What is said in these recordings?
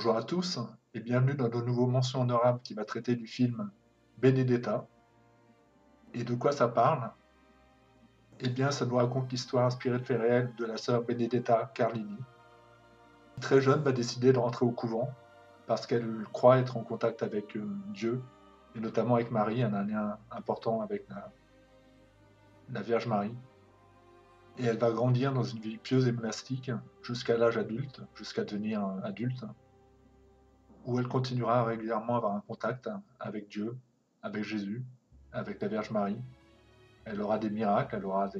Bonjour à tous et bienvenue dans nos nouveaux mentions honorables qui va traiter du film Benedetta. Et de quoi ça parle? Eh bien, ça nous raconte l'histoire inspirée de faits réels de la sœur Benedetta Carlini. Très jeune, va décider de rentrer au couvent parce qu'elle croit être en contact avec Dieu et notamment avec Marie, un lien important avec la Vierge Marie. Et elle va grandir dans une vie pieuse et monastique jusqu'à l'âge adulte, jusqu'à devenir adulte, où elle continuera régulièrement à avoir un contact avec Dieu, avec Jésus, avec la Vierge Marie. Elle aura des miracles, elle aura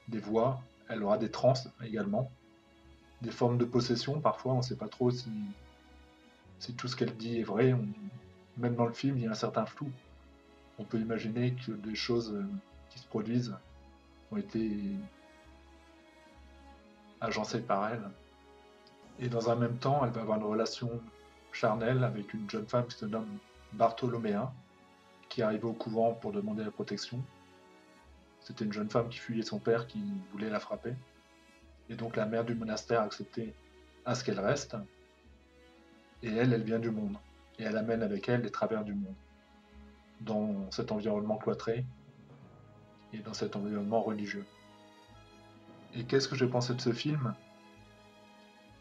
des voix, elle aura des transes également, des formes de possession. Parfois, on ne sait pas trop si tout ce qu'elle dit est vrai. Même dans le film, il y a un certain flou. On peut imaginer que des choses qui se produisent ont été agencées par elle. Et dans un même temps, elle va avoir une relation charnelle avec une jeune femme qui se nomme Bartholoméa, qui arrive au couvent pour demander la protection. C'était une jeune femme qui fuyait son père qui voulait la frapper. Et donc la mère du monastère a accepté à ce qu'elle reste. Et elle vient du monde. Et elle amène avec elle les travers du monde. Dans cet environnement cloîtré et dans cet environnement religieux. Et qu'est-ce que j'ai pensé de ce film?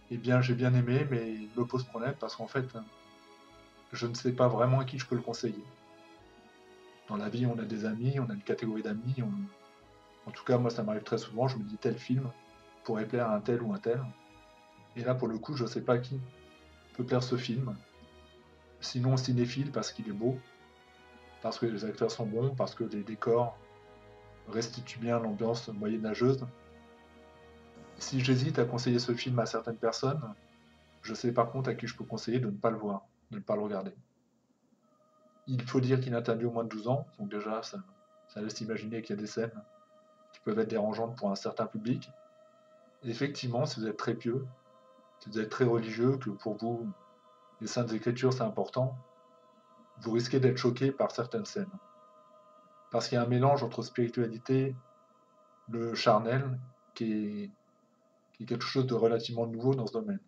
Eh bien, j'ai bien aimé, mais il me pose problème parce qu'en fait, je ne sais pas vraiment à qui je peux le conseiller. Dans la vie, on a des amis, on a une catégorie d'amis. En tout cas, moi, ça m'arrive très souvent. Je me dis tel film pourrait plaire à un tel ou un tel. Et là, pour le coup, je ne sais pas à qui peut plaire ce film. Sinon, cinéphile parce qu'il est beau, parce que les acteurs sont bons, parce que les décors restituent bien l'ambiance moyenâgeuse. Si j'hésite à conseiller ce film à certaines personnes, je sais par contre à qui je peux conseiller de ne pas le voir, de ne pas le regarder. Il faut dire qu'il est interdit au moins de 12 ans, donc déjà ça laisse imaginer qu'il y a des scènes qui peuvent être dérangeantes pour un certain public. Et effectivement, si vous êtes très pieux, si vous êtes très religieux, que pour vous les saintes écritures c'est important, vous risquez d'être choqué par certaines scènes. Parce qu'il y a un mélange entre spiritualité, le charnel, qui est quelque chose de relativement nouveau dans ce domaine.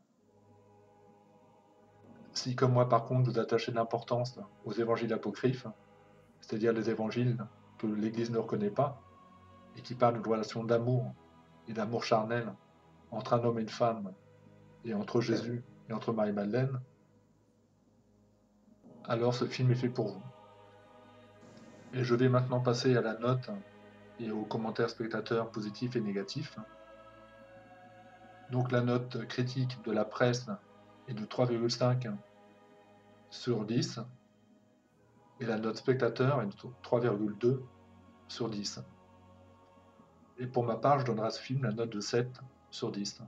Si, comme moi, par contre, vous attachez de l'importance aux évangiles apocryphes, c'est-à-dire les évangiles que l'Église ne reconnaît pas, et qui parlent d'une relation d'amour et d'amour charnel entre un homme et une femme, et entre Jésus et entre Marie-Madeleine, alors ce film est fait pour vous. Et je vais maintenant passer à la note et aux commentaires spectateurs positifs et négatifs. Donc la note critique de la presse est de 3,5 sur 10, et la note spectateur est de 3,2 sur 10. Et pour ma part, je donnerai à ce film la note de 7 sur 10.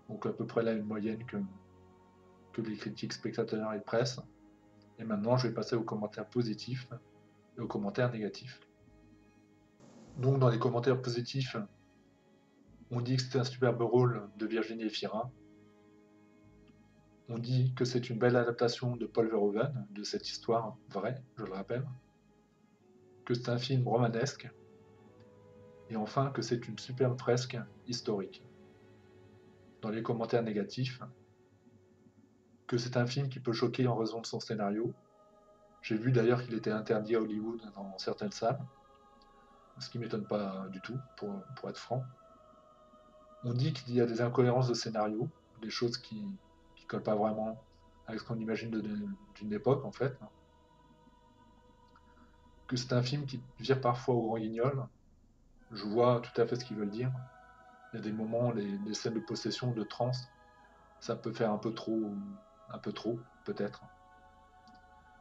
Donc à peu près la même moyenne que les critiques spectateurs et presse. Et maintenant, je vais passer aux commentaires positifs et aux commentaires négatifs. Donc dans les commentaires positifs, on dit que c'est un superbe rôle de Virginie Efira. On dit que c'est une belle adaptation de Paul Verhoeven, de cette histoire vraie, je le rappelle. Que c'est un film romanesque. Et enfin que c'est une superbe fresque historique. Dans les commentaires négatifs, que c'est un film qui peut choquer en raison de son scénario. J'ai vu d'ailleurs qu'il était interdit à Hollywood dans certaines salles, ce qui ne m'étonne pas du tout, pour être franc. On dit qu'il y a des incohérences de scénario, des choses qui ne collent pas vraiment avec ce qu'on imagine d'une époque en fait. Que c'est un film qui vire parfois au grand guignol. Je vois tout à fait ce qu'ils veulent dire. Il y a des moments, les scènes de possession, de transe, ça peut faire un peu trop, peut-être.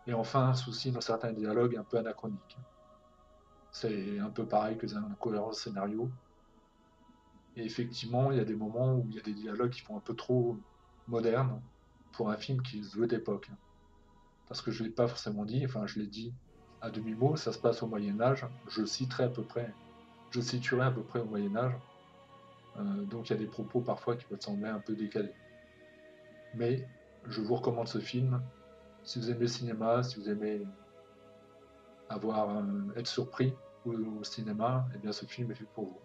Et enfin, un souci dans certains dialogues un peu anachroniques. C'est un peu pareil que les incohérences de scénario. Et effectivement, il y a des moments où il y a des dialogues qui font un peu trop modernes pour un film qui se veut d'époque. Parce que je ne l'ai pas forcément dit, enfin je l'ai dit à demi-mot, ça se passe au Moyen-Âge, je situerai à peu près au Moyen-Âge, donc il y a des propos parfois qui peuvent sembler un peu décalés. Mais je vous recommande ce film, si vous aimez le cinéma, si vous aimez être surpris au cinéma, eh bien ce film est fait pour vous.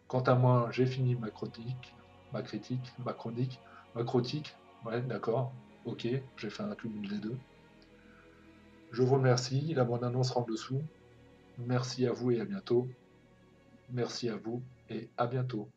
Quant à moi, j'ai fini ma chronique, Ouais, d'accord. Ok, j'ai fait un cumul des deux. Je vous remercie. La bande-annonce sera en dessous. Merci à vous et à bientôt. Merci à vous et à bientôt.